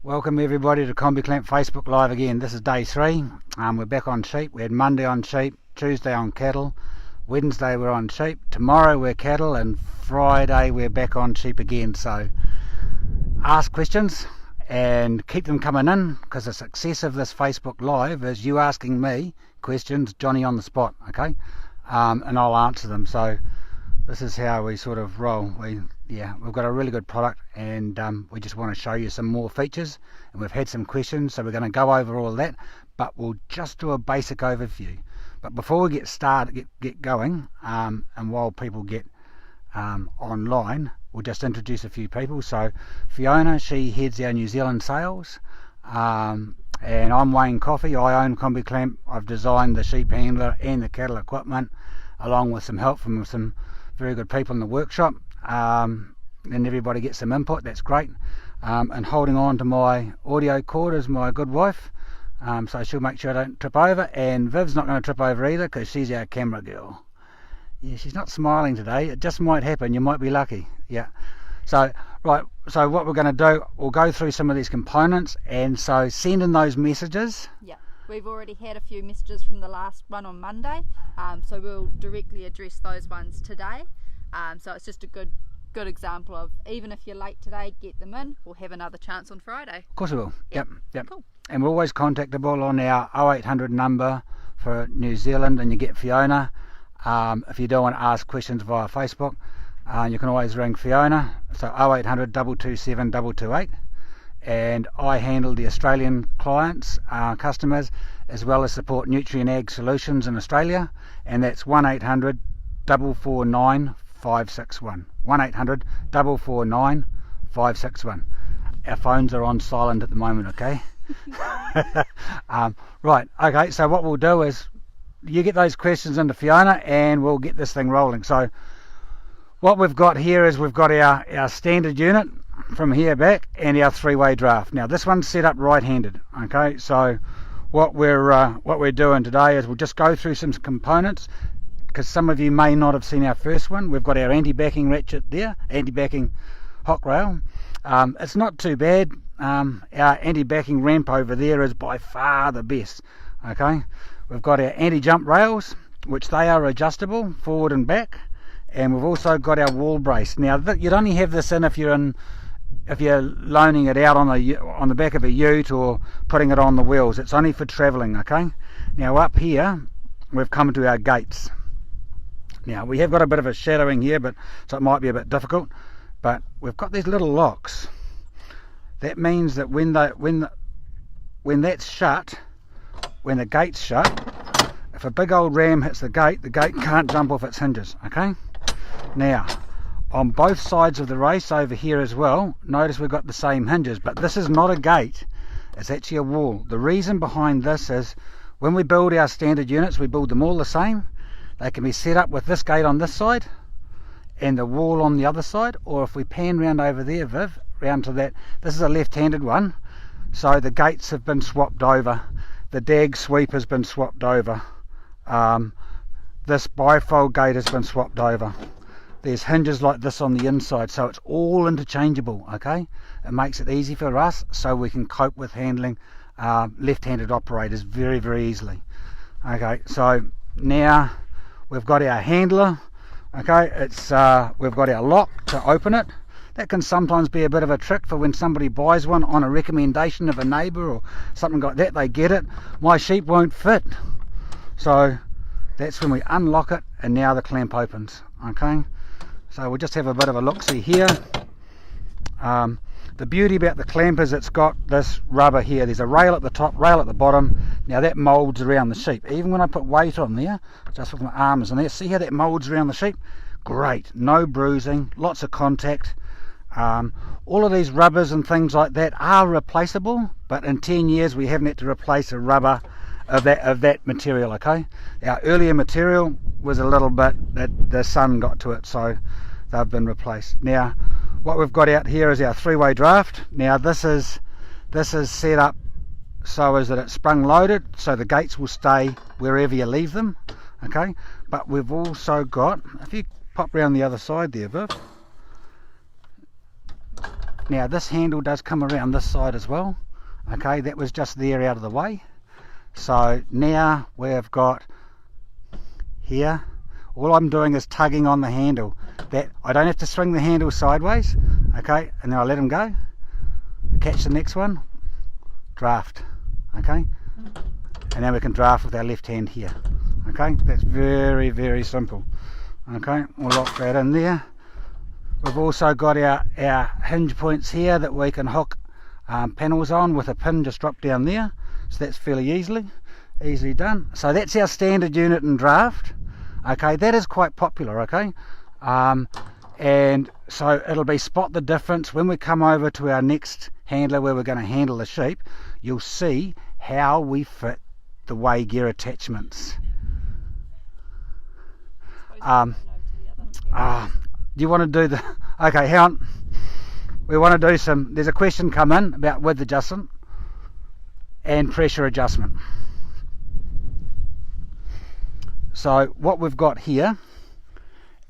Welcome everybody to Combi Clamp Facebook Live again. This is day 3. We're back on sheep. We had Monday on sheep, Tuesday on cattle, Wednesday we're on sheep, tomorrow we're cattle, and Friday we're back on sheep again. So ask questions and keep them coming in, because the success of this Facebook Live is you asking me questions, Johnny on the spot, okay? And I'll answer them. So this is how we sort of roll. We've got a really good product, and we just want to show you some more features, and we've had some questions, so we're going to go over all that, but we'll just do a basic overview. But before we get started, get going, and while people get online, we'll just introduce a few people. So Fiona, she heads our New Zealand sales, and I'm Wayne Coffey. I own Combi Clamp. I've designed the sheep handler and the cattle equipment, along with some help from some very good people in the workshop, and everybody gets some input. That's great. And holding on to my audio cord is my good wife, so she'll make sure I don't trip over, and Viv's not going to trip over either, because she's our camera girl. Yeah, she's not smiling today. It just might happen. You might be lucky. Yeah. So right, so what we're going to do, we'll go through some of these components, and so send in those messages. Yeah, we've already had a few messages from the last one on Monday, so we'll directly address those ones today. So it's just a good example of, even if you're late today, get them in. We'll have another chance on Friday. Of course we will. Yep. Cool. And we're always contactable on our 0800 number for New Zealand, and you get Fiona. If you don't want to ask questions via Facebook, you can always ring Fiona, so 0800 227 228. And I handle the Australian clients, customers, as well as support Nutrient Ag Solutions in Australia, and that's 1800 449 561. 1800 449 561. Our phones are on silent at the moment, okay? Right, okay, so what we'll do is you get those questions into Fiona, and we'll get this thing rolling. So what we've got here is we've got our standard unit from here back, and our 3-way draft. Now this one's set up right-handed, okay? So what we're doing today is we'll just go through some components, because some of you may not have seen our first one. We've got our anti-backing ratchet there, anti-backing hock rail. It's not too bad. Our anti-backing ramp over there is by far the best, okay? We've got our anti-jump rails, which they are adjustable forward and back, and we've also got our wall brace. Now you'd only have this in if you're loaning it out on the back of a ute or putting it on the wheels. It's only for travelling, okay? Now up here we've come to our gates. Now we have got a bit of a shadowing here, so it might be a bit difficult, but we've got these little locks. That means that when that's shut, when the gate's shut, if a big old ram hits the gate can't jump off its hinges, okay? Now on both sides of the race over here as well, notice we've got the same hinges, but this is not a gate, it's actually a wall. The reason behind this is, when we build our standard units, we build them all the same. They can be set up with this gate on this side and the wall on the other side, or if we pan round over there, Viv, round to that, this is a left-handed one, so the gates have been swapped over, the dag sweep has been swapped over, this bifold gate has been swapped over. There's hinges like this on the inside, so it's all interchangeable, okay? It makes it easy for us, so we can cope with handling left-handed operators very, very easily. Okay, so now we've got our handler, okay? We've got our lock to open it. That can sometimes be a bit of a trick for when somebody buys one on a recommendation of a neighbour or something like that. They get it, my sheep won't fit. So that's when we unlock it, and now the clamp opens, okay? So we'll just have a bit of a look-see here. The beauty about the clamp is it's got this rubber here. There's a rail at the top, rail at the bottom. Now that moulds around the sheep. Even when I put weight on there, just with my arms in there, see how that moulds around the sheep? Great, no bruising, lots of contact. All of these rubbers and things like that are replaceable, but in 10 years we haven't had to replace a rubber of that material, okay? Our earlier material was a little bit that the sun got to it, so they've been replaced. Now what we've got out here is our 3-way draft. Now this is set up so as that it's sprung loaded, so the gates will stay wherever you leave them, okay? But we've also got, if you pop round the other side there, Viv, Now this handle does come around this side as well. Okay, that was just there out of the way. So now we've got here, all I'm doing is tugging on the handle. That I don't have to swing the handle sideways. Okay, and then I let him go. Catch the next one, draft. Okay, and then we can draft with our left hand here. Okay, that's very, very simple. Okay, we'll lock that in there. We've also got our hinge points here that we can hook panels on with a pin just drop down there. So that's fairly easily done. So that's our standard unit and draft. Okay, that is quite popular. Okay, and so it'll be spot the difference when we come over to our next handler where we're going to handle the sheep. You'll see how we fit the weigh gear attachments. Do you want to do the okay, hang on, we want to do some, there's a question come in about width adjustment and pressure adjustment. So what we've got here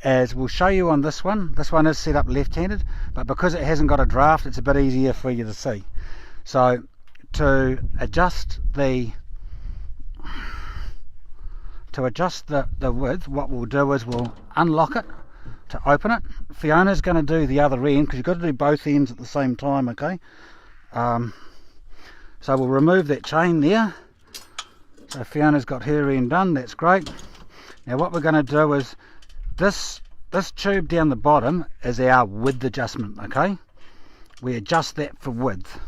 is, we'll show you on this one is set up left-handed, but because it hasn't got a draft it's a bit easier for you to see. So to adjust the width, what we'll do is we'll unlock it to open it. Fiona's going to do the other end because you've got to do both ends at the same time. Okay, so we'll remove that chain there. So Fiona's got her end done, that's great. Now what we're going to do is this tube down the bottom is our width adjustment. Okay, we adjust that for width.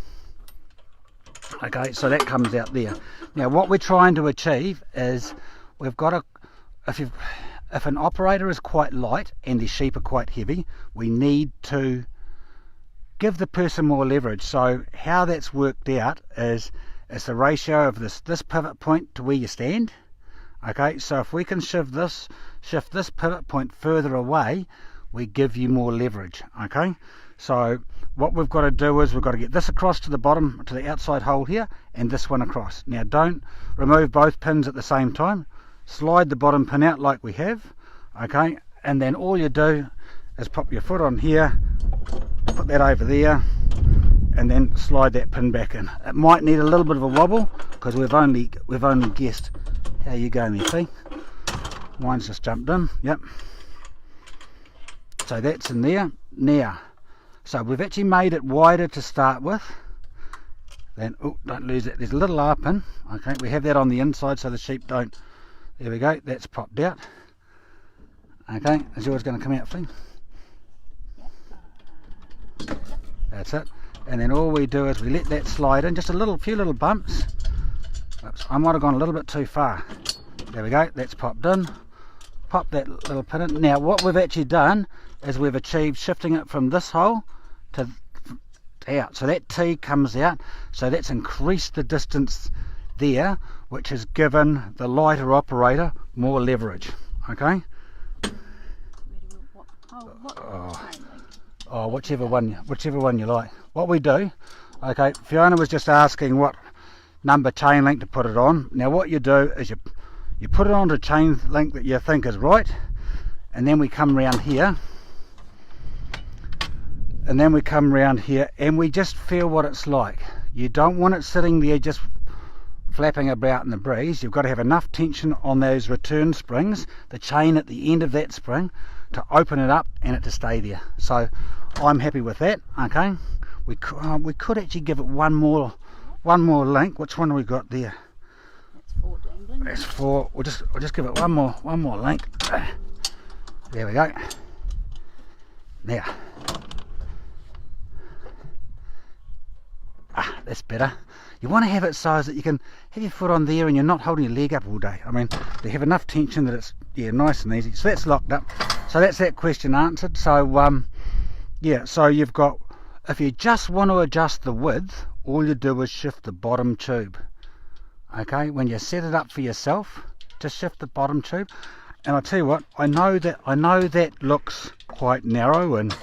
Okay, so that comes out there. Now what we're trying to achieve is, we've got a, if an operator is quite light and the sheep are quite heavy, we need to give the person more leverage. So how that's worked out is it's the ratio of this pivot point to where you stand. Okay, so if we can shift this pivot point further away, we give you more leverage. Okay, so what we've got to do is we've got to get this across to the bottom, to the outside hole here, and this one across. Now don't remove both pins at the same time. Slide the bottom pin out like we have. Okay, and then all you do is pop your foot on here, put that over there, and then slide that pin back in. It might need a little bit of a wobble because we've only guessed. How you going there, see? Mine's just jumped in. Yep. So that's in there. Now, so we've actually made it wider to start with. Then, oh, don't lose it. There's a little R pin. Okay, we have that on the inside so the sheep don't. There we go. That's popped out. Okay, is yours going to come out, Finn? That's it. And then all we do is we let that slide in, just a few little bumps. Oops, I might have gone a little bit too far. There we go, that's popped in. Pop that little pin in. Now what we've actually done is we've achieved shifting it from this hole to out. So that T comes out, so that's increased the distance there, which has given the lighter operator more leverage. Okay? Whichever one you like. What we do, okay, Fiona was just asking what number chain link to put it on. Now what you do is you put it onto a chain link that you think is right, and then we come around here, and we just feel what it's like. You don't want it sitting there just flapping about in the breeze. You've got to have enough tension on those return springs, the chain at the end of that spring, to open it up and it to stay there. So I'm happy with that. Okay, we could actually give it one more link. Which one have we got there? That's 4 dangling. That's 4. We'll just give it one more link. There we go. Now, that's better. You want to have it so that you can have your foot on there and you're not holding your leg up all day. I mean, they have enough tension that it's nice and easy. So that's locked up. So that's that question answered. So so you've got, if you just want to adjust the width, all you do is shift the bottom tube. Okay, when you set it up for yourself, just shift the bottom tube. And I'll tell you what, I know that looks quite narrow and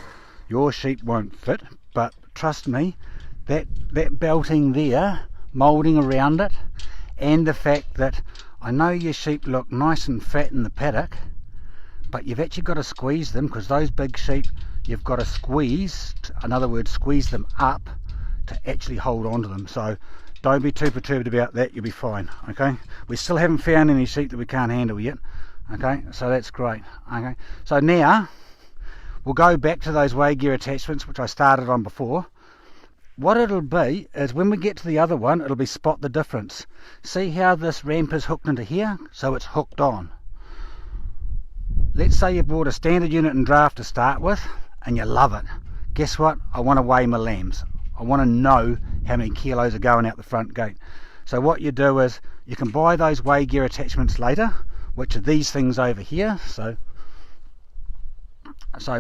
your sheep won't fit, but trust me, that belting there, moulding around it, and the fact that I know your sheep look nice and fat in the paddock, but you've actually got to squeeze them, because those big sheep, you've got to squeeze, in other words squeeze them up to actually hold on to them. So don't be too perturbed about that, you'll be fine. Okay, we still haven't found any sheep that we can't handle yet. Okay, so that's great. Okay, so now we'll go back to those weigh gear attachments which I started on before. What it'll be is when we get to the other one, it'll be spot the difference. See how this ramp is hooked into here? So it's hooked on. Let's say you bought a standard unit and draft to start with and you love it. Guess what? I want to weigh my lambs. I want to know how many kilos are going out the front gate. So what you do is you can buy those weigh gear attachments later, which are these things over here. So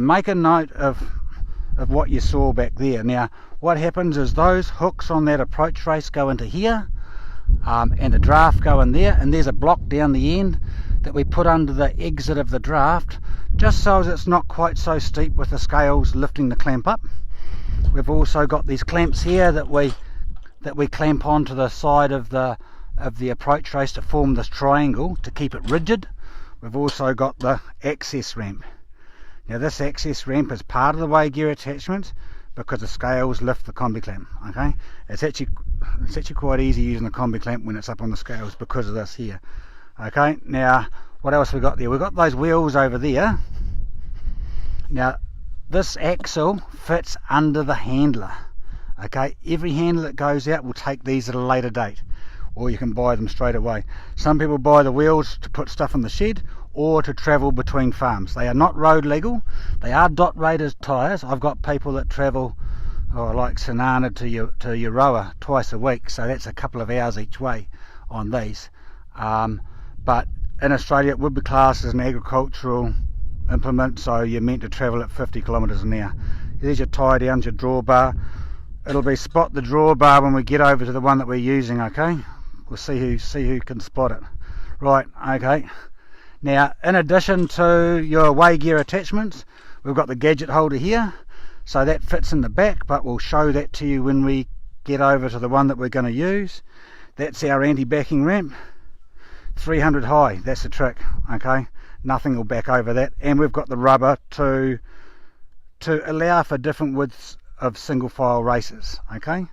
make a note of what you saw back there. Now what happens is those hooks on that approach race go into here, and the draft go in there, and there's a block down the end that we put under the exit of the draft, just so as it's not quite so steep with the scales lifting the clamp up. We've also got these clamps here that we clamp onto the side of the approach race to form this triangle to keep it rigid. We've also got the access ramp. Now this access ramp is part of the weigh gear attachment because the scales lift the combi clamp. Okay, it's actually quite easy using the combi clamp when it's up on the scales because of this here. Okay, now what else we got there? We've got those wheels over there. Now this axle fits under the handler. Okay, every handler that goes out will take these at a later date, or you can buy them straight away. Some people buy the wheels to put stuff in the shed or to travel between farms. They are not road legal. They are dot rated tyres. I've got people that travel like Sanana to Euroa twice a week, so that's a couple of hours each way on these. But in Australia it would be classed as an agricultural implement, so you're meant to travel at 50 kilometres an hour. There's your tie downs, your drawbar. It'll be spot the drawbar when we get over to the one that we're using. Okay, we'll see who can spot it. Right, okay. Now in addition to your weigh gear attachments, we've got the gadget holder here, so that fits in the back, but we'll show that to you when we get over to the one that we're going to use. That's our anti-backing ramp, 300 high, that's the trick. Okay, nothing will back over that, and we've got the rubber to allow for different widths of single file races. Okay,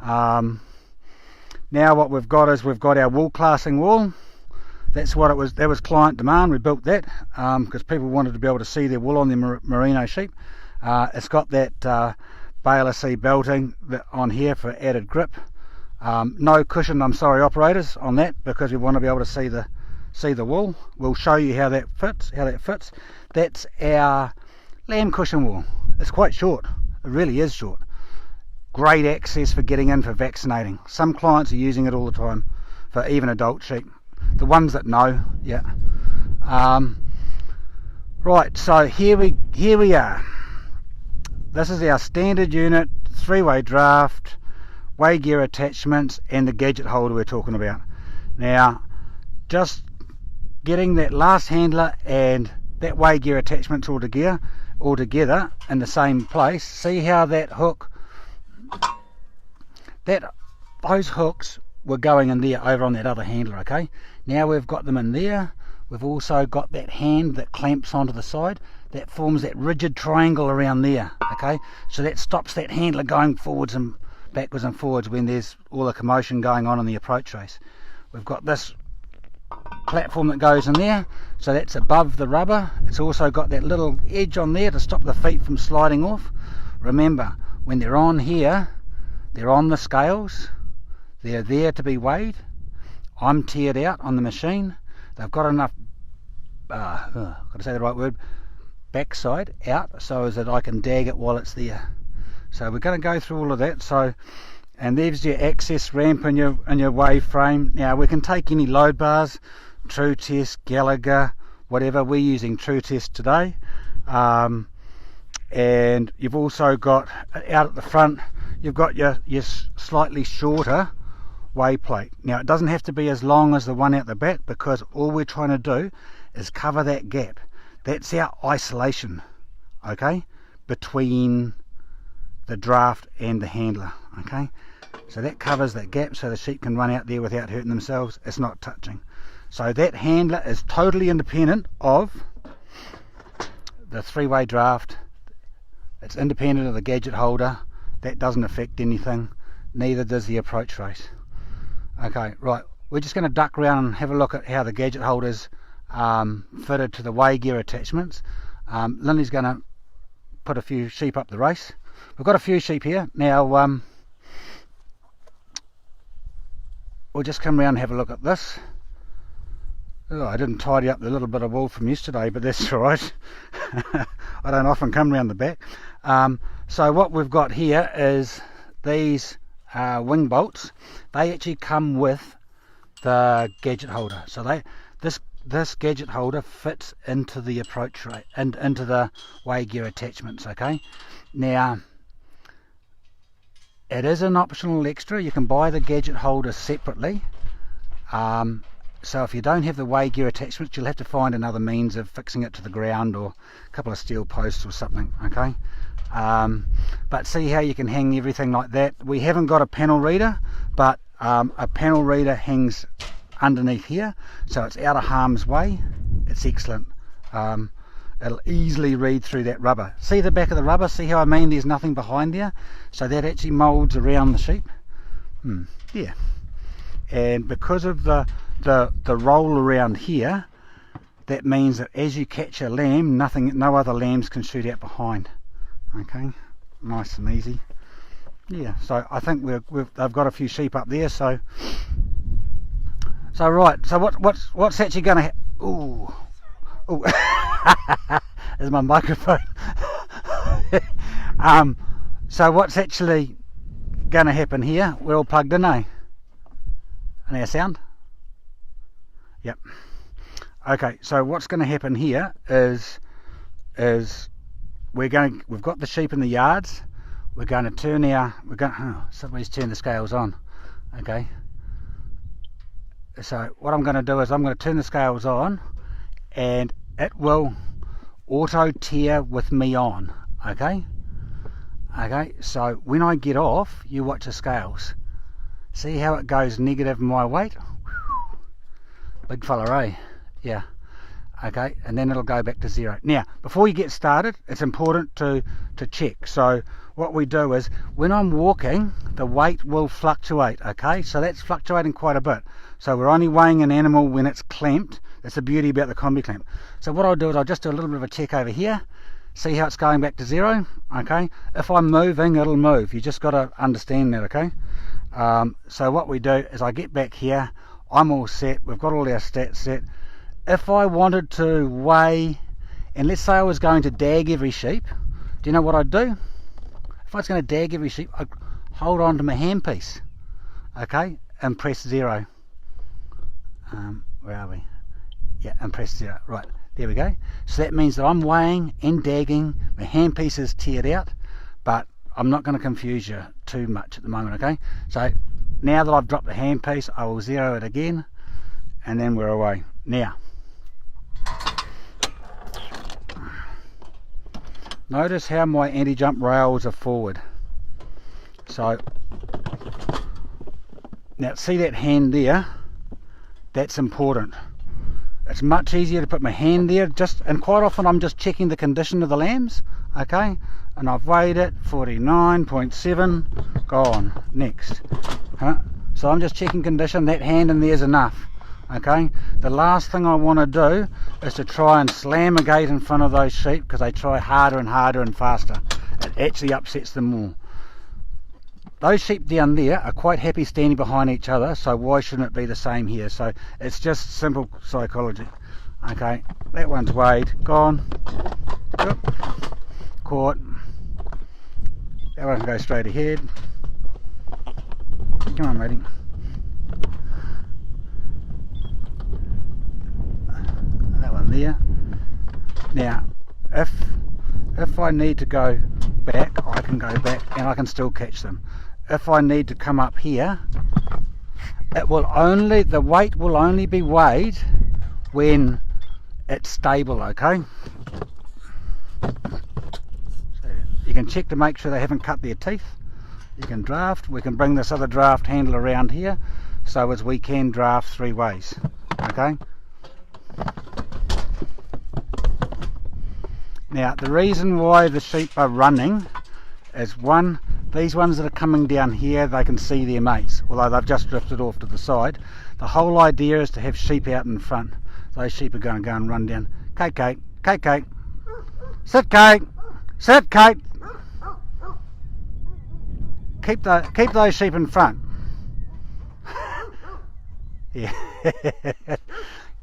now what we've got is we've got our wool classing wall. That's what it was. That was client demand. We built that because people wanted to be able to see their wool on their merino sheep. It's got that baler C belting on here for added grip. No cushion, I'm sorry operators, on that, because we want to be able to see the wool. We'll show you how that fits. That's our lamb cushion wool. It's quite short. It really is short. Great access for getting in for vaccinating. Some clients are using it all the time for even adult sheep. The ones that know, yeah. Right, so here we are. This is our standard unit, 3-way draft, weigh gear attachments, and the gadget holder we're talking about. Now, just getting that last handler and that weigh gear attachments all together in the same place. See how that hook, those hooks were going in there over on that other handler. Okay, now we've got them in there. We've also got that hand that clamps onto the side that forms that rigid triangle around there. Okay, so that stops that handler going forwards and backwards and forwards when there's all the commotion going on in the approach race. We've got this platform that goes in there, so that's above the rubber. It's also got that little edge on there to stop the feet from sliding off. Remember, when they're on here, they're on the scales, they're there to be weighed. I'm tiered out on the machine. They've got enough got to say the right word, backside out, so as that I can dag it while it's there. So we're going to go through all of that. So, and there's your access ramp and your wave frame. Now we can take any load bars, True Test, Gallagher, whatever. We're using True Test today. And you've also got out at the front, you've got your slightly shorter weigh plate. Now it doesn't have to be as long as the one out the back, because all we're trying to do is cover that gap. That's our isolation, okay, between the draft and the handler. Okay, so that covers that gap so the sheep can run out there without hurting themselves. It's not touching. So that handler is totally independent of the 3-way draft It's independent of the gadget holder. That doesn't affect anything. Neither does the approach race. Okay, right. We're just going to duck around and have a look at how the gadget holders fitted to the weigh gear attachments. Lindy's going to put a few sheep up the race. We've got a few sheep here. Now, we'll just come around and have a look at this. Oh, I didn't tidy up the little bit of wool from yesterday, but that's all right. I don't often come round the back. So what we've got here is these wing bolts. They actually come with the gadget holder. So this gadget holder fits into the approach rate and into the weigh gear attachments. Okay. Now, it is an optional extra. You can buy the gadget holder separately. So if you don't have the weigh gear attachments, you'll have to find another means of fixing it to the ground or a couple of steel posts or something. Okay. But see how you can hang everything like that. We haven't got a panel reader, but a panel reader hangs underneath here, so it's out of harm's way. It's excellent. It'll easily read through that rubber. See the back of the rubber? See how I mean there's nothing behind there? So that actually moulds around the sheep. Yeah. And because of the roll around here, that means that as you catch a lamb, no other lambs can shoot out behind. Okay, nice and easy. Yeah, so I think they've got a few sheep up there. So right. So what's actually going to ooh. There's my microphone. So what's actually going to happen here? We're all plugged in, eh? And our sound? Yep. Okay, so what's going to happen here is we've got the sheep in the yards. We're going to turn somebody's turned the scales on. Okay. So what I'm going to do is I'm going to turn the scales on, and it will auto tear with me on. Okay. Okay. So when I get off, you watch the scales. See how it goes negative my weight? Big fella, eh? Yeah. Okay, and then it'll go back to zero. Now, before you get started, it's important to check. So what we do is, when I'm walking, the weight will fluctuate, okay? So that's fluctuating quite a bit. So we're only weighing an animal when it's clamped. That's the beauty about the Combi clamp. So what I'll do is I'll just do a little bit of a check over here. See how it's going back to zero, okay? If I'm moving, it'll move. You just got to understand that, okay? So what we do is I get back here. I'm all set. We've got all our stats set. If I wanted to weigh, and let's say I was going to dag every sheep, do you know what I'd do? If I was going to dag every sheep, I'd hold on to my handpiece, okay, and press zero. Where are we? Yeah, and press zero. Right, there we go. So that means that I'm weighing and dagging. My handpiece is tiered out, but I'm not going to confuse you too much at the moment, okay? So now that I've dropped the handpiece, I will zero it again, and then we're away. Now, notice how my anti-jump rails are forward. So now see that hand there? That's important. It's much easier to put my hand there, and quite often I'm just checking the condition of the lambs, okay? And I've weighed it, 49.7, gone, next. So I'm just checking condition. That hand in there is enough, okay? The last thing I want to do is to try and slam a gate in front of those sheep, because they try harder and harder and faster. It actually upsets them more. Those sheep down there are quite happy standing behind each other, so why shouldn't it be the same here? So it's just simple psychology. Okay, that one's weighed, gone, yep. Caught. That one can go straight ahead. Come on, matey. That one there. Now, if I need to go back, I can go back and I can still catch them. If I need to come up here, the weight will only be weighed when it's stable, okay? So you can check to make sure they haven't cut their teeth. You can draft. We can bring this other draft handle around here so as we can draft three ways, okay? Now the reason why the sheep are running is, one, these ones that are coming down here, they can see their mates, although they've just drifted off to the side. The whole idea is to have sheep out in front. Those sheep are going to go and run down. Kate, Kate, Kate, Kate. Sit, Kate. Sit, Kate. Keep those sheep in front. Yeah.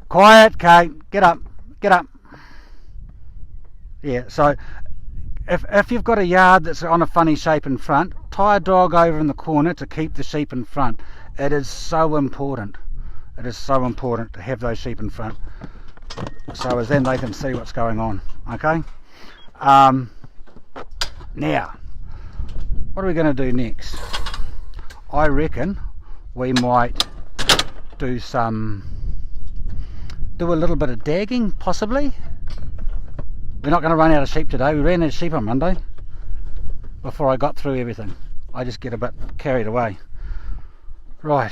Quiet, Kate. Get up. Get up. Yeah, so if you've got a yard that's on a funny shape in front, tie a dog over in the corner to keep the sheep in front. It is so important. It is so important to have those sheep in front, so as then they can see what's going on. Okay. Now, what are we going to do next? I reckon we might do a little bit of dagging, possibly. We're not going to run out of sheep today. We ran out of sheep on Monday before I got through everything. I just get a bit carried away. Right,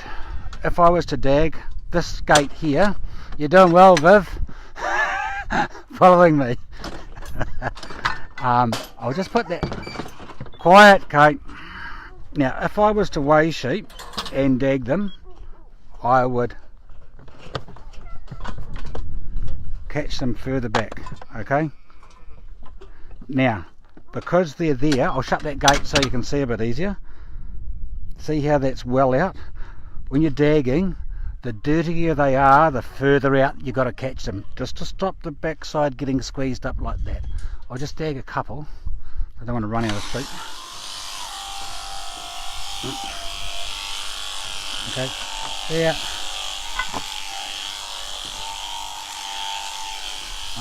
if I was to dag this gate here, you're doing well, Viv. Following me. I'll just put that. Quiet, Kate. Now, if I was to weigh sheep and dag them, I would catch them further back. Okay. Now, because they're there, I'll shut that gate so you can see a bit easier. See how that's well out? When you're dagging, the dirtier they are, the further out you've got to catch them, just to stop the backside getting squeezed up like that. I'll just dag a couple. I don't want to run out of sheep. Okay, there.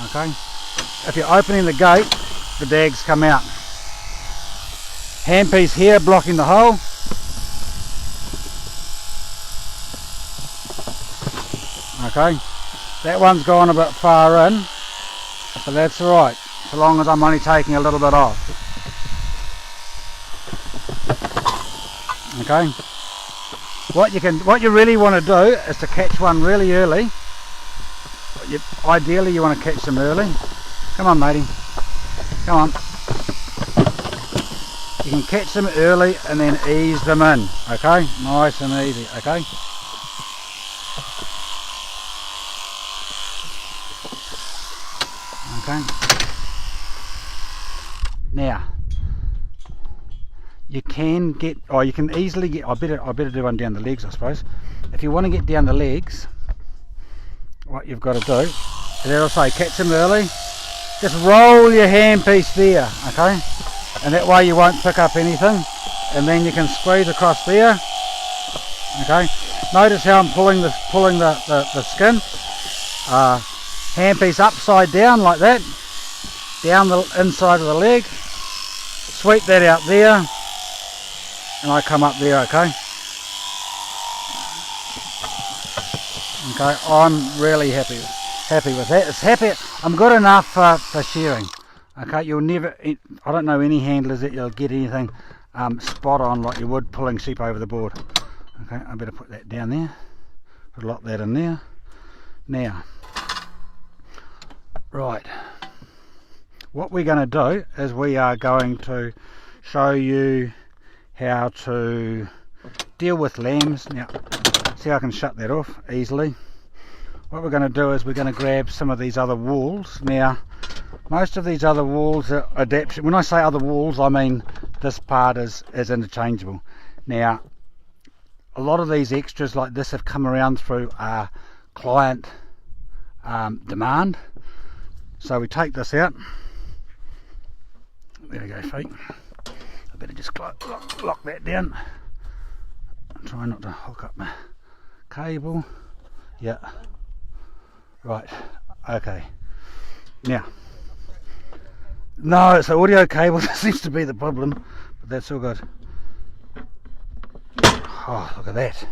Okay, if you're opening the gate, the dags come out. Handpiece here blocking the hole. Okay, that one's gone a bit far in, but that's alright, so long as I'm only taking a little bit off. Okay, what you really want to do is to catch one really early. Ideally you want to catch them early. Come on, matey, come on. You can catch them early and then ease them in. Okay, nice and easy. Okay. Okay. Now, you can get, or you can easily get. I better do one down the legs, I suppose. If you want to get down the legs, what you've got to do is, as I say, catch them early. Just roll your handpiece there, okay, and that way you won't pick up anything. And then you can squeeze across there. Okay. Notice how I'm pulling the skin. Handpiece upside down like that, down the inside of the leg, sweep that out there, and I come up there. Okay. Okay, I'm really happy with that. It's happy. I'm good enough for shearing. Okay, you'll never. I don't know any handlers that you'll get anything spot on like you would pulling sheep over the board. Okay, I better put that down there. Lock that in there. Now. Right, what we're going to do is we are going to show you how to deal with lambs. Now, see how I can shut that off easily. What we're going to do is we're going to grab some of these other walls. Now, most of these other walls are adaptation. When I say other walls, I mean this part is interchangeable. Now, a lot of these extras like this have come around through client demand. So we take this out. There we go, feet. I better just lock that down. Try not to hook up my cable. Yeah. Right. Okay. Now. No, it's the audio cable that seems to be the problem, but that's all good. Oh, look at that.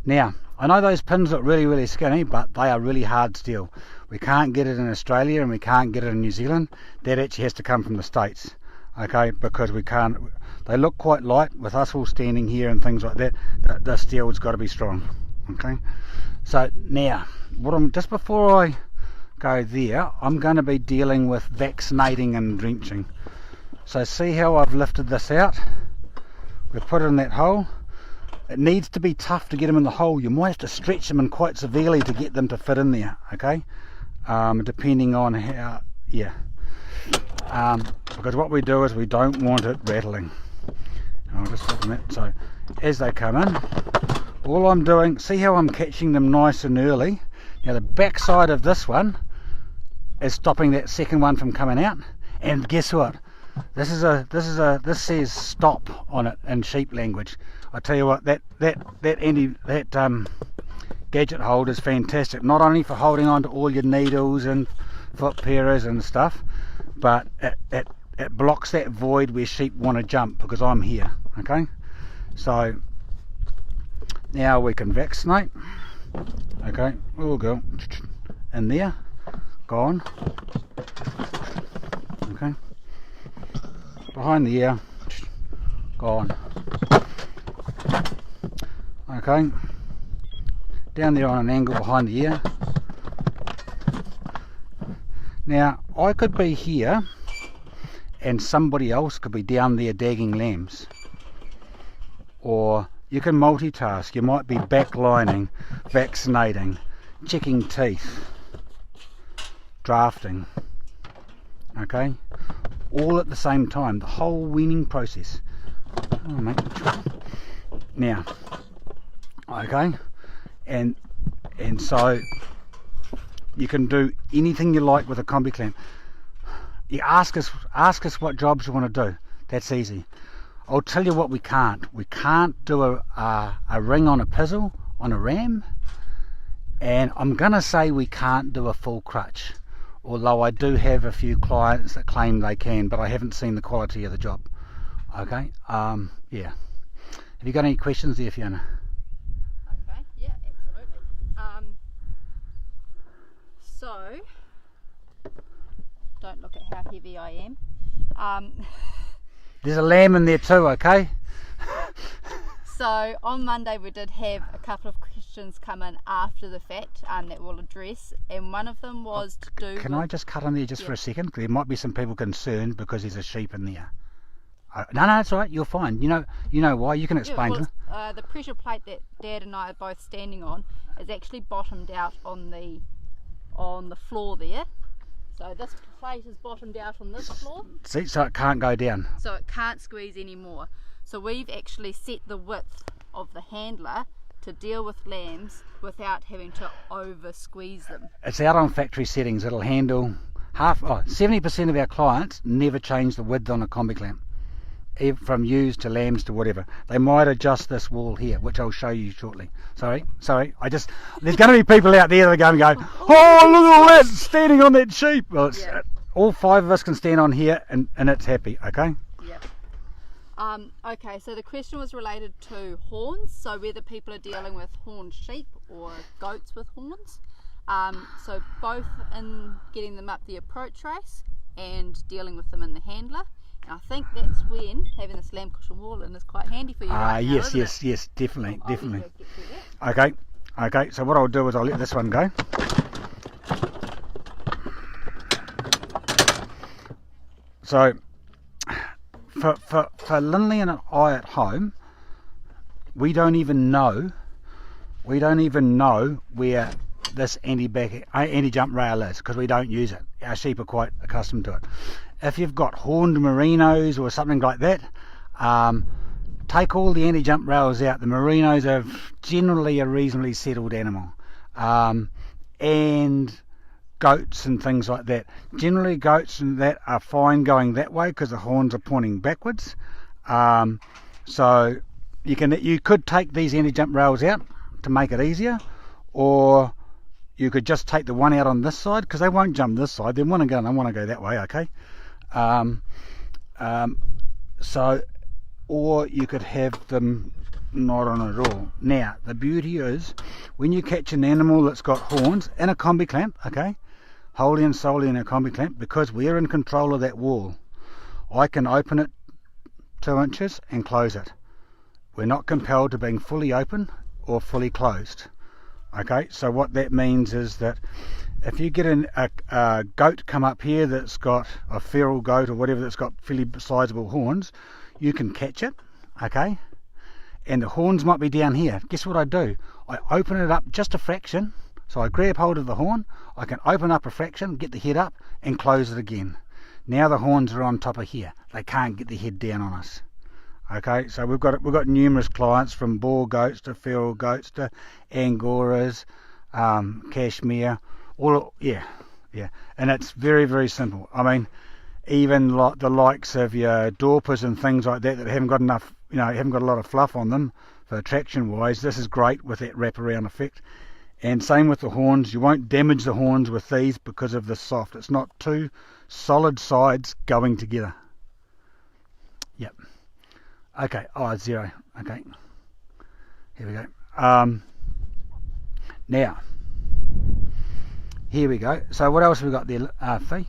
Now, I know those pins look really, really skinny, but they are really hard steel. We can't get it in Australia and we can't get it in New Zealand. That actually has to come from the States, okay, because we can't. They look quite light with us all standing here and things like that. The steel's got to be strong, okay. So now, just before I go there, I'm going to be dealing with vaccinating and drenching. So see how I've lifted this out? We've put it in that hole. It needs to be tough to get them in the hole. You might have to stretch them in quite severely to get them to fit in there, okay? Depending on how, because what we do is we don't want it rattling. I'll just put them in. So as they come in, all I'm doing, see how I'm catching them nice and early. Now the back side of this one is stopping that second one from coming out. And guess what? This says stop on it in sheep language. I tell you what, that gadget hold is fantastic. Not only for holding on to all your needles and foot pairers and stuff, but it blocks that void where sheep want to jump because I'm here. Okay, so now we can vaccinate. Okay, we'll go in there, gone. Okay, behind the ear, gone. Okay, down there on an angle behind the ear. Now I could be here and somebody else could be down there dagging lambs, or you can multitask. You might be backlining, vaccinating, checking teeth, drafting, okay, all at the same time, the whole weaning process. Oh, mate. Now, okay, and so you can do anything you like with a combi clamp. You ask us what jobs you want to do. That's easy. I'll tell you what we can't. We can't do a ring on a pizzle on a ram, and I'm gonna say we can't do a full crutch, although I do have a few clients that claim they can, but I haven't seen the quality of the job. Okay, yeah. Have you got any questions there, Fiona? Okay, yeah, absolutely. So, don't look at how heavy I am. There's a lamb in there too, okay? So on Monday we did have a couple of questions come in after the fact that we'll address, and one of them was to do Can I just cut on there just for a second? There might be some people concerned because there's a sheep in there. No, it's all right. You're fine. You know why. You can explain to them. The pressure plate that Dad and I are both standing on is actually bottomed out on the floor there. So this plate is bottomed out on this floor. See, so it can't go down. So it can't squeeze anymore. So we've actually set the width of the handler to deal with lambs without having to over squeeze them. It's out on factory settings. It'll handle 70% of our clients never change the width on a combi clamp, from ewes to lambs to whatever. They might adjust this wall here, which I'll show you shortly. Sorry. There's going to be people out there that are going to go, oh, look at all that standing on that sheep. Well, all 5 of us can stand on here and it's happy, okay? Yeah. Okay, so the question was related to horns, so whether people are dealing with horned sheep or goats with horns. So both in getting them up the approach race and dealing with them in the handler. And I think that's when having this lamb cushion wall in is quite handy for you right now, yes, isn't it? yes, definitely. Okay. Okay, so what I'll do is I'll let this one go. So for Lindley and I at home, we don't even know where this anti-jump rail is, because we don't use it. Our sheep are quite accustomed to it. If you've got horned merinos or something like that, take all the anti-jump rails out. The merinos are generally a reasonably settled animal, and goats and things like that. Generally goats and that are fine going that way because the horns are pointing backwards. So you could take these anti-jump rails out to make it easier, or you could just take the one out on this side, because they won't jump this side. They want to go that way, okay? Or you could have them not on at all. Now, the beauty is, when you catch an animal that's got horns in a combi clamp, okay, wholly and solely in a combi clamp, because we're in control of that wall, I can open it 2 inches and close it. We're not compelled to being fully open or fully closed. Okay, so what that means is that if you get a goat come up here that's got a feral goat or whatever that's got fairly sizable horns, you can catch it, okay? And the horns might be down here. Guess what I do? I open it up just a fraction. So I grab hold of the horn, I can open up a fraction, get the head up, and close it again. Now the horns are on top of here. They can't get the head down on us. Okay, so we've got numerous clients, from boar goats to feral goats to Angoras, Cashmere, yeah, and it's very, very simple. I mean, even like the likes of your Dorpers and things like that haven't got enough, haven't got a lot of fluff on them for attraction wise. This is great with that wraparound effect. And same with the horns. You won't damage the horns with these because of the soft. It's not two solid sides going together. Yep. Okay. Oh, 0. Okay. Here we go. Now, here we go. So what else have we got there, Fee?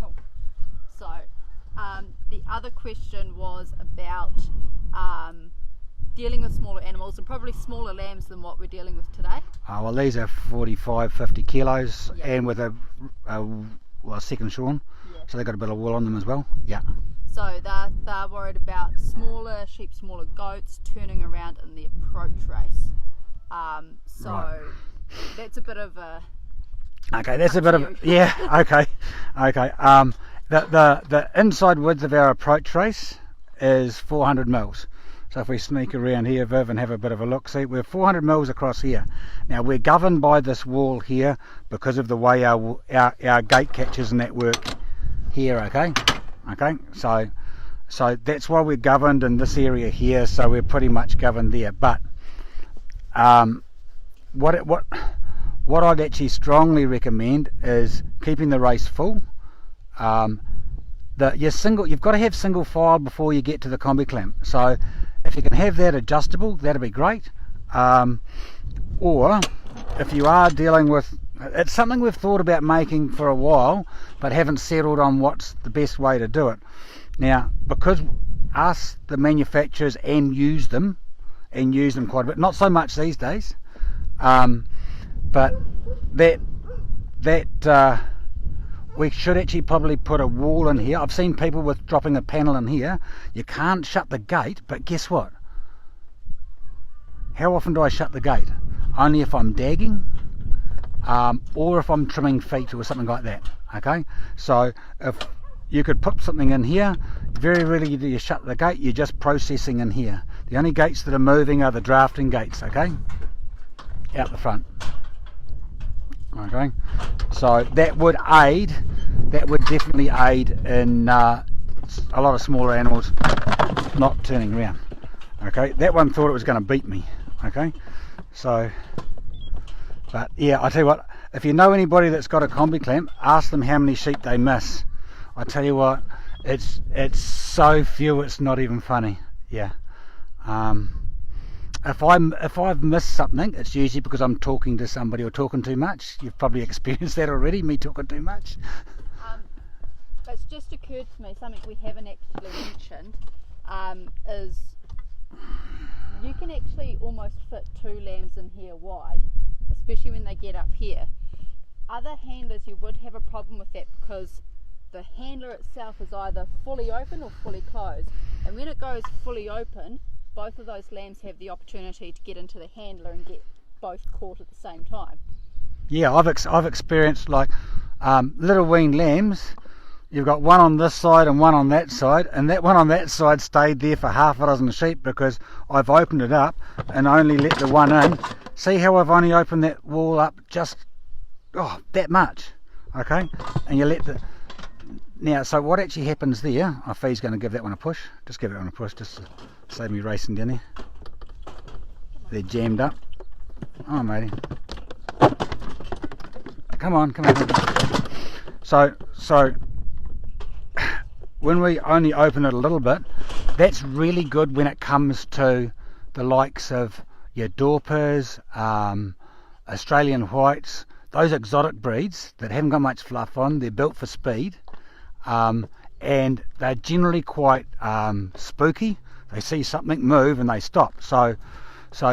Cool. So, the other question was about dealing with smaller animals, and probably smaller lambs than what we're dealing with today. Well, these are 45, 50 kilos, yeah. And with a second shorn, yeah. So they've got a bit of wool on them as well. Yeah. So they're worried about smaller sheep, smaller goats turning around in the approach race. Right. That's a bit of a... Okay, that's a bit of... Yeah, okay. The inside width of our approach race is 400 mils. So if we sneak around here, Viv, and have a bit of a look, see, we're 400 mils across here. Now we're governed by this wall here because of the way our gate catches and that work here, okay? So that's why we're governed in this area here, so we're pretty much governed there. But what I'd actually strongly recommend is keeping the race full. You've got to have single file before you get to the combi clamp. So if you can have that adjustable, that'd be great. Or if you are dealing with, it's something we've thought about making for a while, but haven't settled on what's the best way to do it. Now, because us, the manufacturers, use them quite a bit, not so much these days, but we should actually probably put a wall in here. I've seen people with dropping a panel in here. You can't shut the gate, but guess what? How often do I shut the gate? Only if I'm dagging, or if I'm trimming feet or something like that. Okay, so if you could put something in here, very rarely do you shut the gate. You're just processing in here. The only gates that are moving are the drafting gates. Okay, out the front. Okay, so that would definitely aid in a lot of smaller animals not turning around. Okay, that one thought it was going to beat me. Okay, so, but yeah, I tell you what, if you know anybody that's got a combi clamp, ask them how many sheep they miss. I tell you what, it's so few, it's not even funny. Yeah. If I've missed something, it's usually because I'm talking to somebody or talking too much. You've probably experienced that already, me talking too much. It's just occurred to me, something we haven't actually mentioned, is you can actually almost fit 2 lambs in here wide, especially when they get up here. Other handlers, you would have a problem with that because the handler itself is either fully open or fully closed, and when it goes fully open, both of those lambs have the opportunity to get into the handler and get both caught at the same time. Yeah, I've experienced like little weaned lambs. You've got one on this side and one on that side, and that one on that side stayed there for half a dozen sheep because I've opened it up and only let the one in. See how I've only opened that wall up just that much, okay? And you let the... Now, so what actually happens there, Fee's going to give that one a push. Just give that one a push, just to save me racing down there. They're jammed up. Oh, matey. Come on. So when we only open it a little bit, that's really good when it comes to the likes of your Dorpers, Australian Whites, those exotic breeds that haven't got much fluff on. They're built for speed, and they're generally quite spooky. They see something move and they stop. So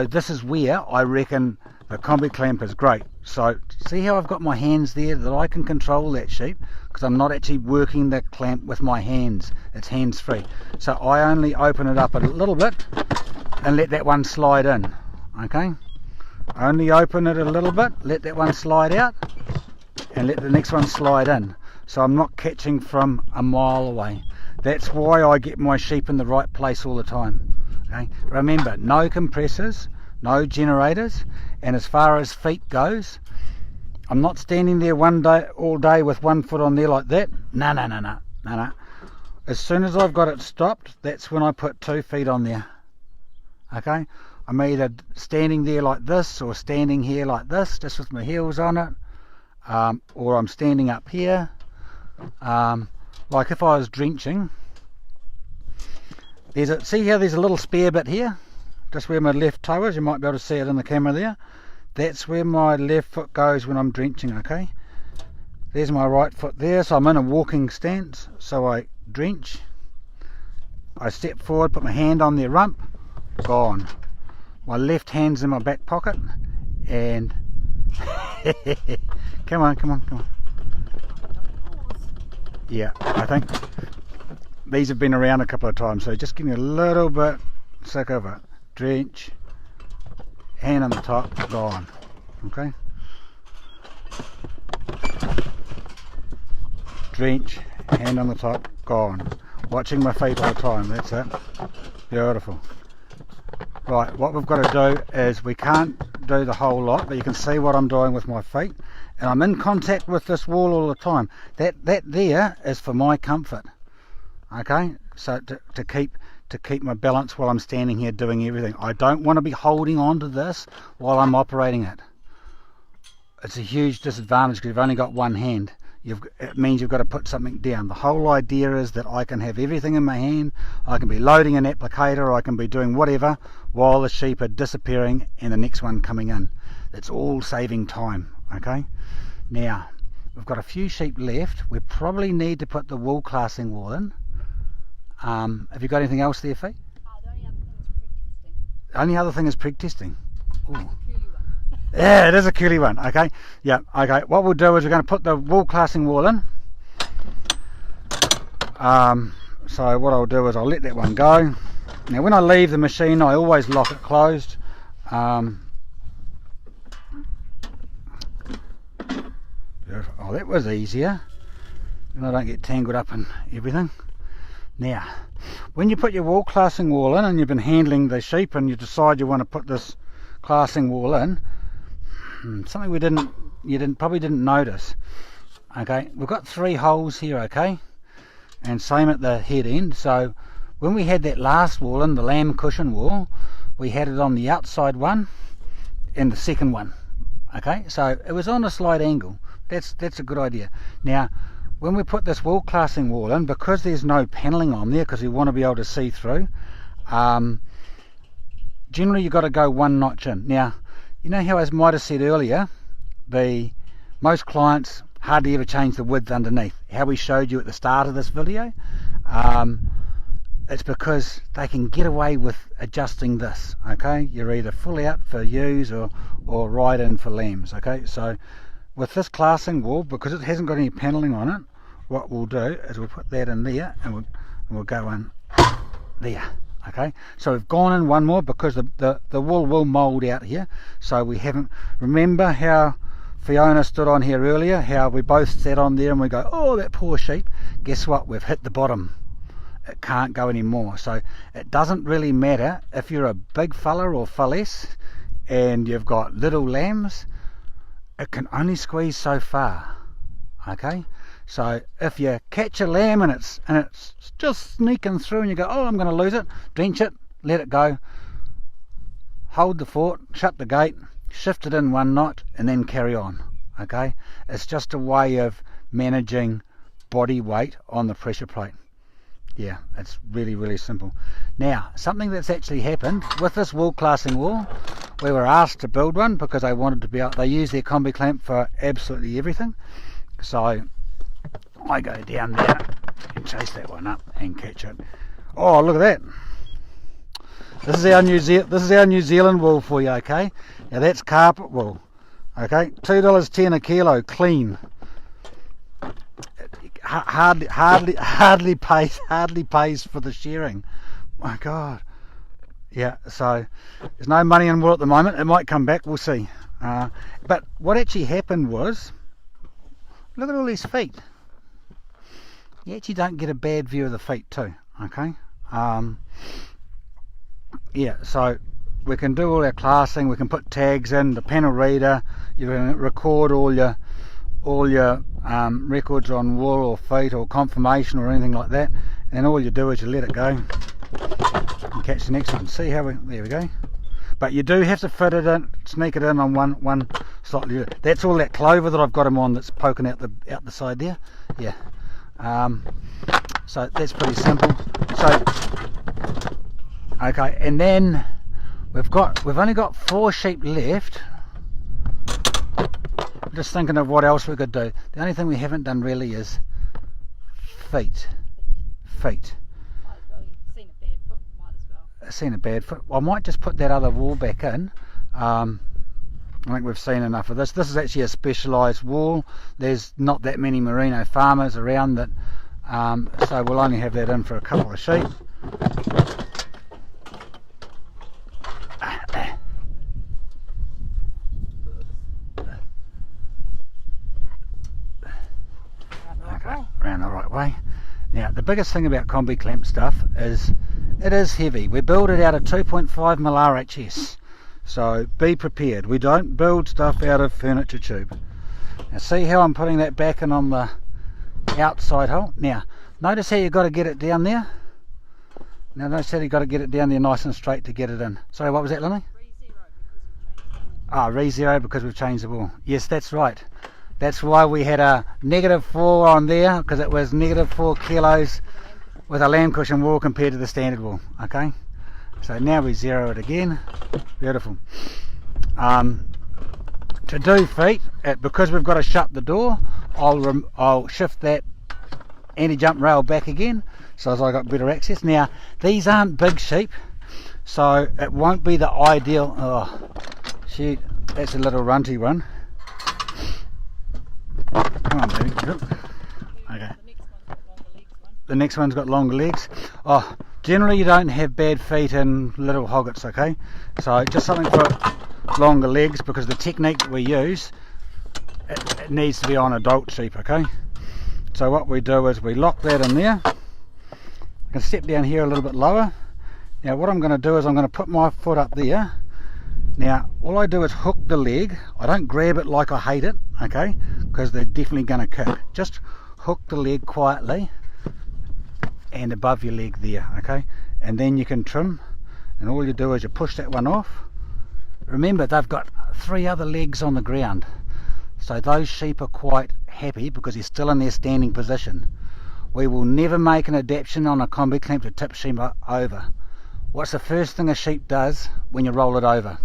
this is where I reckon the Combi clamp is great. So see how I've got my hands there, that I can control that sheep, because I'm not actually working the clamp with my hands, it's hands free. So I only open it up a little bit and let that one slide in. Okay, only open it a little bit, let that one slide out, and let the next one slide in. So I'm not catching from a mile away. That's why I get my sheep in the right place all the time. Okay, remember, no compressors, no generators, and as far as feet goes, I'm not standing there all day with one foot on there like that. No. As soon as I've got it stopped, that's when I put 2 feet on there. Okay, I'm either standing there like this, or standing here like this, just with my heels on it, or I'm standing up here. Like if I was drenching, see how there's a little spare bit here, just where my left toe is. You might be able to see it in the camera there. That's where my left foot goes when I'm drenching. Okay, there's my right foot there, so I'm in a walking stance. So I drench, I step forward, put my hand on their rump, gone. My left hand's in my back pocket, and come on. Yeah, I think these have been around a couple of times, so just give me a little bit sick of it. Drench, hand on the top, gone. Okay, drench, hand on the top, gone. Watching my feet all the time, that's it. Beautiful. Right, what we've got to do is, we can't do the whole lot, but you can see what I'm doing with my feet, and I'm in contact with this wall all the time. That there is for my comfort. Okay, so to keep my balance while I'm standing here doing everything. I don't want to be holding on to this while I'm operating it. It's a huge disadvantage because you've only got one hand. It means you've got to put something down. The whole idea is that I can have everything in my hand. I can be loading an applicator, I can be doing whatever while the sheep are disappearing and the next one coming in. It's all saving time. Okay, now we've got a few sheep left. We probably need to put the wool classing wall in. Have you got anything else there, Fee? The only other thing is preg testing. Ooh. Yeah, it is a curly one. Okay, yeah, okay. What we'll do is we're going to put the wool classing wall in. So what I'll do is I'll let that one go. Now when I leave the machine, I always lock it closed. Oh, that was easier. And I don't get tangled up in everything. Now, when you put your wool classing wall in and you've been handling the sheep and you decide you want to put this classing wall in, something you probably didn't notice. Okay, we've got 3 holes here, okay, and same at the head end. So when we had that last wall in, the lamb cushion wall, we had it on the outside one and the second one. Okay, so it was on a slight angle. That's a good idea. Now when we put this wool classing wall in, because there's no panelling on there, because we want to be able to see through, generally you've got to go 1 notch in. Now, you know how, as I might have said earlier, most clients hardly ever change the width underneath. How we showed you at the start of this video, it's because they can get away with adjusting this. Okay, you're either full out for ewes or right in for lambs. Okay, so with this classing wall, because it hasn't got any panelling on it, what we'll do is we'll put that in there and we'll go in there. Okay, so we've gone in one more because the wool will mould out here. So we haven't, remember how Fiona stood on here earlier, how we both sat on there and we go, oh, that poor sheep. Guess what, we've hit the bottom. It can't go anymore. So it doesn't really matter if you're a big fella or felless and you've got little lambs. It can only squeeze so far. Okay, so if you catch a lamb and it's just sneaking through and you go, oh, I'm going to lose it, drench it, let it go, hold the fort, shut the gate, shift it in 1 notch and then carry on. Okay, it's just a way of managing body weight on the pressure plate. Yeah, it's really, really simple. Now, something that's actually happened with this wool classing wall, we were asked to build one because they wanted to be able, they use their Combi clamp for absolutely everything. So I go down there and chase that one up and catch it. Oh, look at that. This is our New Zealand wool for you, okay? Now that's carpet wool, okay? $2.10 a kilo, clean. Hardly pays for the shearing. My God. Yeah. So there's no money in wool at the moment. It might come back. We'll see. But what actually happened was, look at all these feet. You actually don't get a bad view of the feet too. Okay. Yeah. So we can do all our classing. We can put tags in the panel reader. You can record all your records on wool or feet or confirmation or anything like that, and all you do is you let it go and catch the next one. See how there we go. But you do have to fit it in, sneak it in on one slightly. That's all that clover that I've got him on that's poking out the side there. Yeah. So that's pretty simple. So okay, and then we've only got 4 sheep left. Just thinking of what else we could do. The only thing we haven't done really is feet. Seen a bad foot. I might just put that other wool back in. I think we've seen enough of this. This is actually a specialised wool. There's not that many merino farmers around that, so we'll only have that in for a couple of sheep. Around the right way. Now the biggest thing about combi clamp stuff is it is heavy. We build it out of 2.5mm RHS, so be prepared. We don't build stuff out of furniture tube. Now see how I'm putting that back in on the outside hole. Now notice how you've got to get it down there. Now notice how you've got to get it down there nice and straight to get it in. Sorry, what was that, Lily? Re-zero because we've changed the wool. Yes, that's right. That's why we had a -4 on there, because it was -4 kilos with a lamb cushion wool compared to the standard wool. Okay, so now we zero it again. Beautiful. To do feet, because we've got to shut the door, I'll shift that anti-jump rail back again, so as I got better access. Now these aren't big sheep, so it won't be the ideal. Oh shoot, that's a little runty one. Come on, baby. Okay. The next one's got longer legs. Oh, generally you don't have bad feet in little hoggets, okay? So just something for longer legs, because the technique that we use, it needs to be on adult sheep, okay? So what we do is we lock that in there. I can step down here a little bit lower. Now what I'm going to do is I'm going to put my foot up there. Now all I do is hook the leg. I don't grab it like I hate it, okay, because they're definitely going to kick. Just hook the leg quietly and above your leg there, okay, and then you can trim, and all you do is you push that one off. Remember, they've got 3 other legs on the ground, so those sheep are quite happy because they're still in their standing position. We will never make an adaptation on a combi clamp to tip sheep over. What's the first thing a sheep does when you roll it over?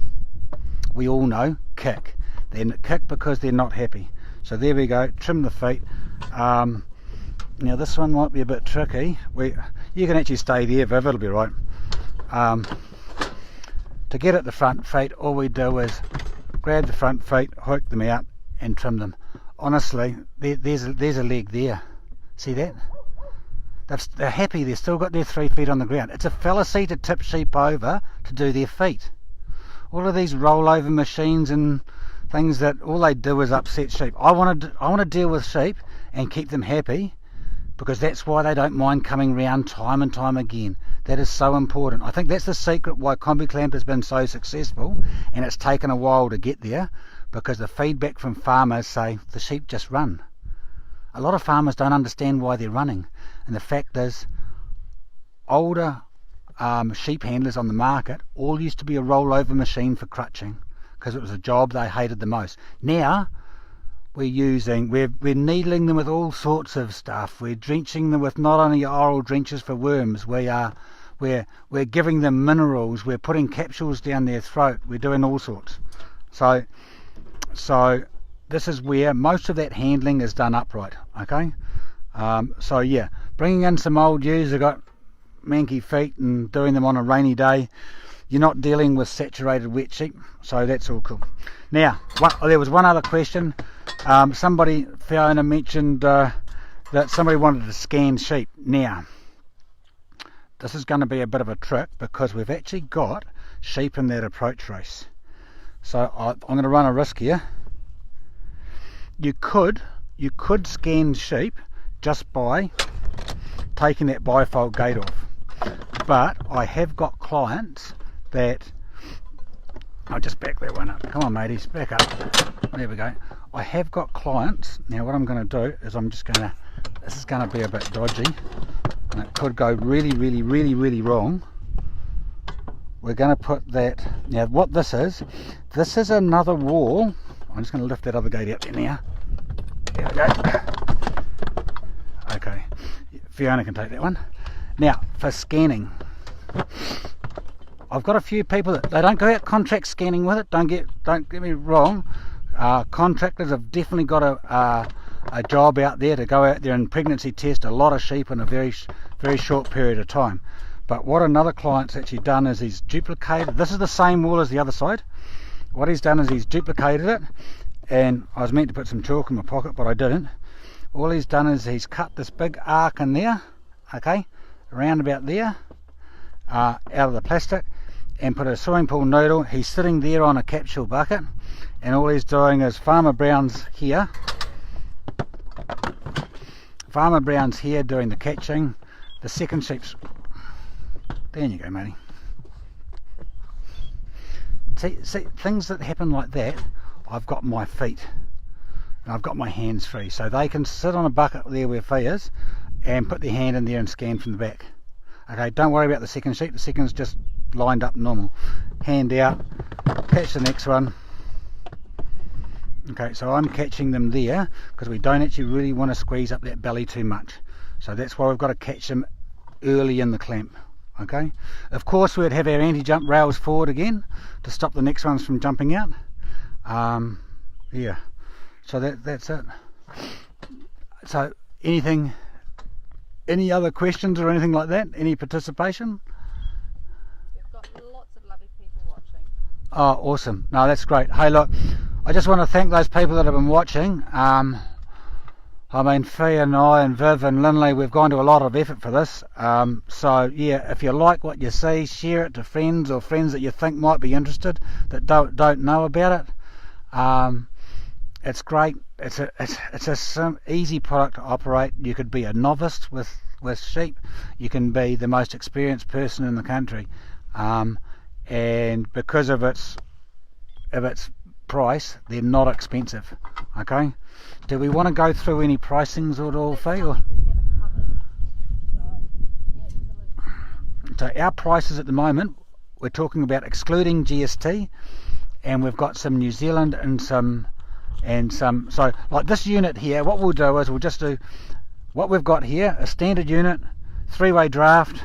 We all know, kick. They kick because they're not happy. So there we go, trim the feet. Now this one might be a bit tricky. You can actually stay there, Viv, it'll be right. To get at the front feet, all we do is grab the front feet, hook them out and trim them. Honestly, there's a leg there. See that? They're happy, they've still got their 3 feet on the ground. It's a fallacy to tip sheep over to do their feet. All of these rollover machines and things, that all they do is upset sheep. I want to deal with sheep and keep them happy, because that's why they don't mind coming round time and time again. That is so important. I think that's the secret why combi clamp has been so successful, and it's taken a while to get there, because the feedback from farmers say the sheep just run. A lot of farmers don't understand why they're running, and the fact is older sheep handlers on the market all used to be a rollover machine for crutching, because it was a job they hated the most. Now we're needling them with all sorts of stuff. We're drenching them with not only oral drenches for worms, we're giving them minerals, we're putting capsules down their throat, we're doing all sorts. So this is where most of that handling is done upright, okay? So yeah, bringing in some old ewes that got manky feet and doing them on a rainy day, you're not dealing with saturated wet sheep, so that's all cool. Now, there was one other question. Fiona mentioned that somebody wanted to scan sheep. Now, this is going to be a bit of a trick because we've actually got sheep in that approach race. So I'm going to run a risk here. You could scan sheep just by taking that bifold gate off. But I have got clients that... I'll just back that one up. Come on, mateys, back up. There we go. I have got clients. Now what I'm going to do is this is going to be a bit dodgy. And it could go really, really, really, really wrong. We're going to put that... Now what this is another wall. I'm just going to lift that other gate out there now. There we go. Okay. Fiona can take that one. Now, for scanning. I've got a few people that they don't go out contract scanning with it. Don't get me wrong. Contractors have definitely got a job out there to go out there and pregnancy test a lot of sheep in a very short period of time. But what another client's actually done is he's duplicated. This is the same wall as the other side. What he's done is he's duplicated it, and I was meant to put some chalk in my pocket, but I didn't. All he's done is he's cut this big arc in there, okay, around about there, out of the plastic, and put a swimming pool noodle. He's sitting there on a capsule bucket, and all he's doing is Farmer Brown's here doing the catching. The second sheep's... There you go, matey. See, things that happen like that, I've got my feet and I've got my hands free, so they can sit on a bucket there where Fee is and put their hand in there and scan from the back. Okay, don't worry about the second sheep. The second's just lined up normal. Hand out, catch the next one. Okay, so I'm catching them there because we don't actually really want to squeeze up that belly too much. So that's why we've got to catch them early in the clamp. Okay, of course we'd have our anti-jump rails forward again to stop the next ones from jumping out. Yeah, so that's it. So any other questions or anything like that? Any participation? We've got lots of lovely people watching. Oh, awesome. No, that's great. Hey, look, I just want to thank those people that have been watching. I mean, Fee and I and Viv and Lindley, we've gone to a lot of effort for this. So, yeah, if you like what you see, share it to friends or friends that you think might be interested that don't know about it. It's great. It's a easy product to operate. You could be a novice with sheep. You can be the most experienced person in the country. And because of its price, they're not expensive. Okay. Do we want to go through any pricings at all, Fee? Or? So our prices at the moment, we're talking about excluding GST, and we've got some New Zealand and some. So like this unit here, what we'll do is we'll just do what we've got here: a standard unit, 3-way draft,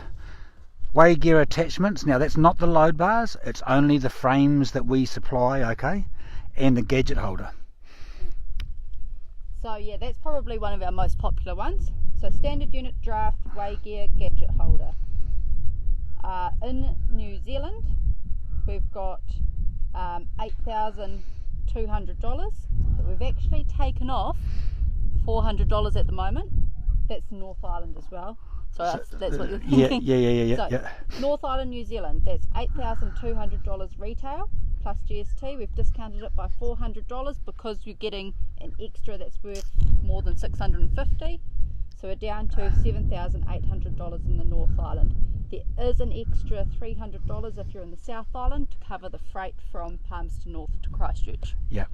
weigh gear attachments. Now that's not the load bars; it's only the frames that we supply. Okay, and the gadget holder. So yeah, that's probably one of our most popular ones. So standard unit, draft, weigh gear, gadget holder. In New Zealand, we've got $8,200, but we've actually taken off $400 at the moment. That's North Island as well. So that's what you're thinking. Yeah. North Island, New Zealand, that's $8,200 retail plus GST. We've discounted it by $400 because you're getting an extra that's worth more than $650. So we're down to $7,800 in the North Island. There is an extra $300 if you're in the South Island to cover the freight from Palmerston North to Christchurch. Yeah.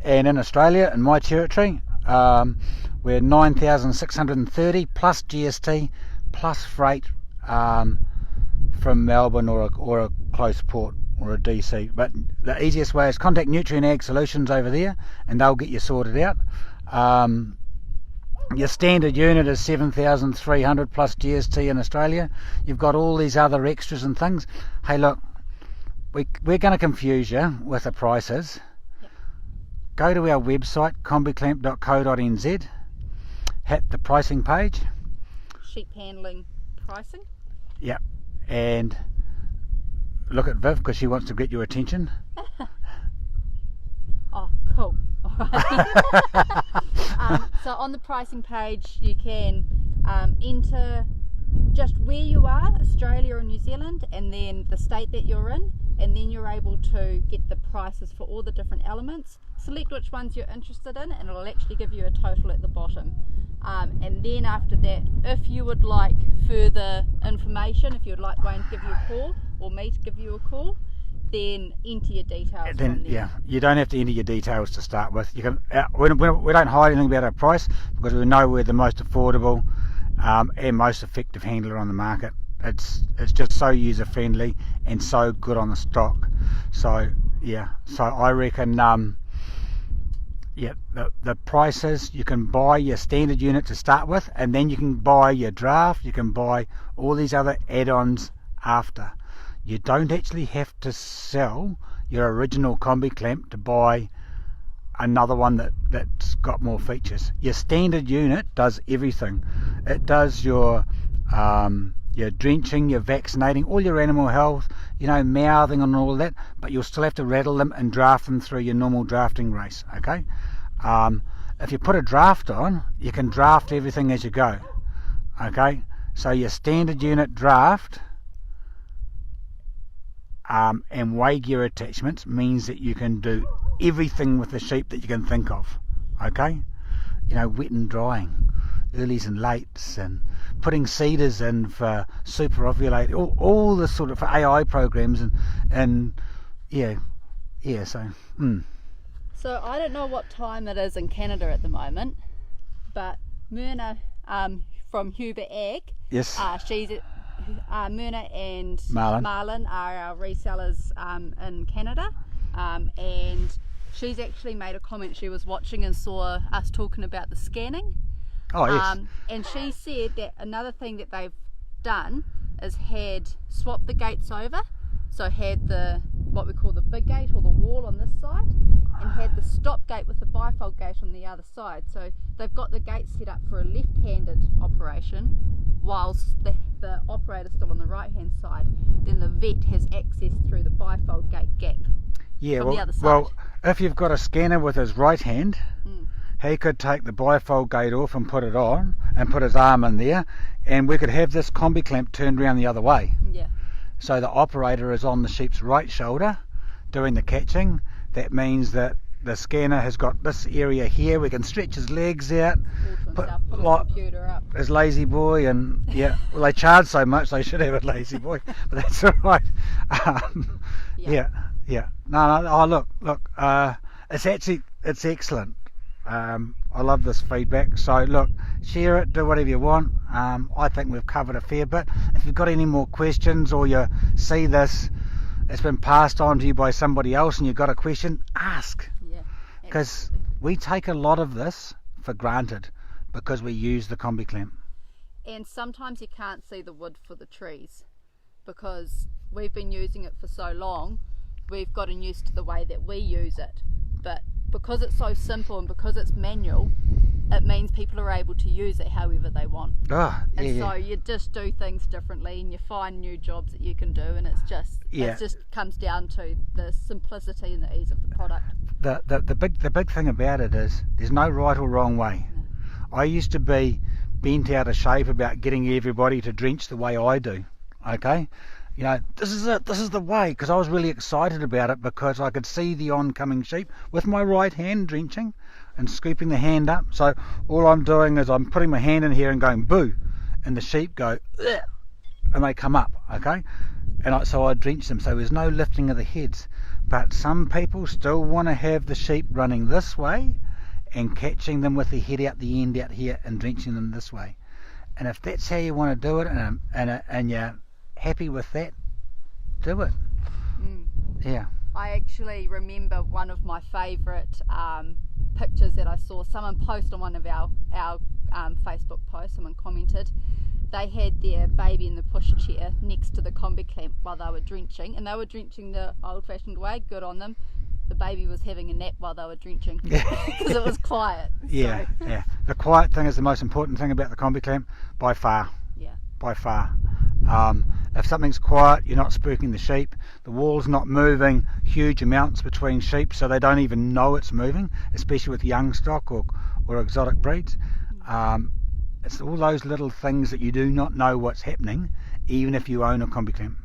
And in Australia, in my territory, we're $9,630 plus GST plus freight from Melbourne or a close port or a DC. But the easiest way is contact Nutrient Ag Solutions over there and they'll get you sorted out. Your standard unit is $7,300 plus GST in Australia. You've got all these other extras and things. Hey, look, we're going to confuse you with the prices. Yep. Go to our website, combiclamp.co.nz, hit the pricing page. Sheep handling pricing. Yep, and look at Viv because she wants to get your attention. Oh, cool. Alright. So on the pricing page, you can enter just where you are, Australia or New Zealand, and then the state that you're in, and then you're able to get the prices for all the different elements. Select which ones you're interested in, and it'll actually give you a total at the bottom. And then after that, if you would like further information, if you would like Wayne to give you a call or me to give you a call, then enter your details from there. Yeah, you don't have to enter your details to start with. You can. We don't hide anything about our price because we know we're the most affordable and most effective handler on the market. It's just so user friendly and so good on the stock. So yeah, so I reckon the prices, you can buy your standard unit to start with, and then you can buy your draft, you can buy all these other add-ons after. You don't actually have to sell your original Combi clamp to buy another one that's got more features. Your standard unit does everything. It does your drenching, your vaccinating, all your animal health, mouthing and all that, but you'll still have to rattle them and draft them through your normal drafting race, okay? If you put a draft on, you can draft everything as you go, okay? So your standard unit draft and weigh gear attachments means that you can do everything with the sheep that you can think of, okay? Wet and drying, earlies and lates, and putting seeders in for super ovulate, all the sort of AI programs, and so. So I don't know what time it is in Canada at the moment, but Myrna from Huber Ag, yes, she's Myrna and Marlin are our resellers in Canada, and she's actually made a comment. She was watching and saw us talking about the scanning. Oh yes. And she said that another thing that they've done is swapped the gates over. So had what we call the big gate or the wall on this side, and had the stop gate with the bifold gate on the other side. So they've got the gate set up for a left-handed operation, whilst the operator's still on the right-hand side. Then the vet has access through the bifold gate gap. Yeah, from the other side. Well, if you've got a scanner with his right hand, he could take the bifold gate off and put it on, and put his arm in there, and we could have this Combi clamp turned around the other way. Yeah. So the operator is on the sheep's right shoulder doing the catching. That means that the scanner has got this area here. We can stretch his legs out, put his computer up. His lazy boy, and well, they charge so much they should have a lazy boy, but that's all right. Yeah. No. Oh, look. It's excellent. I love this feedback. So look, share it, do whatever you want. I think we've covered a fair bit. If you've got any more questions, or you see this, it's been passed on to you by somebody else, and you've got a question, ask. Yeah. Because we take a lot of this for granted because we use the Combi clamp. And sometimes you can't see the wood for the trees because we've been using it for so long. We've gotten used to the way that we use it, but because it's so simple and because it's manual, it means people are able to use it however they want. So you just do things differently, and you find new jobs that you can do, and it just comes down to the simplicity and the ease of the product. The big thing about it is there's no right or wrong way. No. I used to be bent out of shape about getting everybody to drench the way I do. Okay, this is it. This is the way, because I was really excited about it because I could see the oncoming sheep with my right hand drenching and scooping the hand up. So all I'm doing is I'm putting my hand in here and going boo, and the sheep go ugh, and they come up. Okay, and so I drench them. So there's no lifting of the heads. But some people still want to have the sheep running this way and catching them with the head out the end out here and drenching them this way. And if that's how you want to do it, and you're happy with that, do it. Yeah. I actually remember one of my favourite pictures that I saw. Someone posted on one of our Facebook posts. Someone commented they had their baby in the pushchair next to the Combi clamp while they were drenching, and they were drenching the old-fashioned way. Good on them. The baby was having a nap while they were drenching because it was quiet. Yeah. The quiet thing is the most important thing about the Combi clamp by far. Yeah. By far. If something's quiet, you're not spooking the sheep. The wall's not moving huge amounts between sheep, so they don't even know it's moving, especially with young stock or exotic breeds. It's all those little things that you do not know what's happening, even if you own a combi clamp.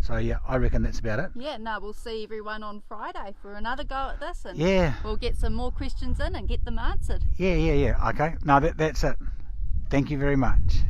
So yeah, I reckon that's about it. Yeah, no, we'll see everyone on Friday for another go at this, and Yeah. we'll get some more questions in and get them answered. Yeah. Okay. No, that's it. Thank you very much.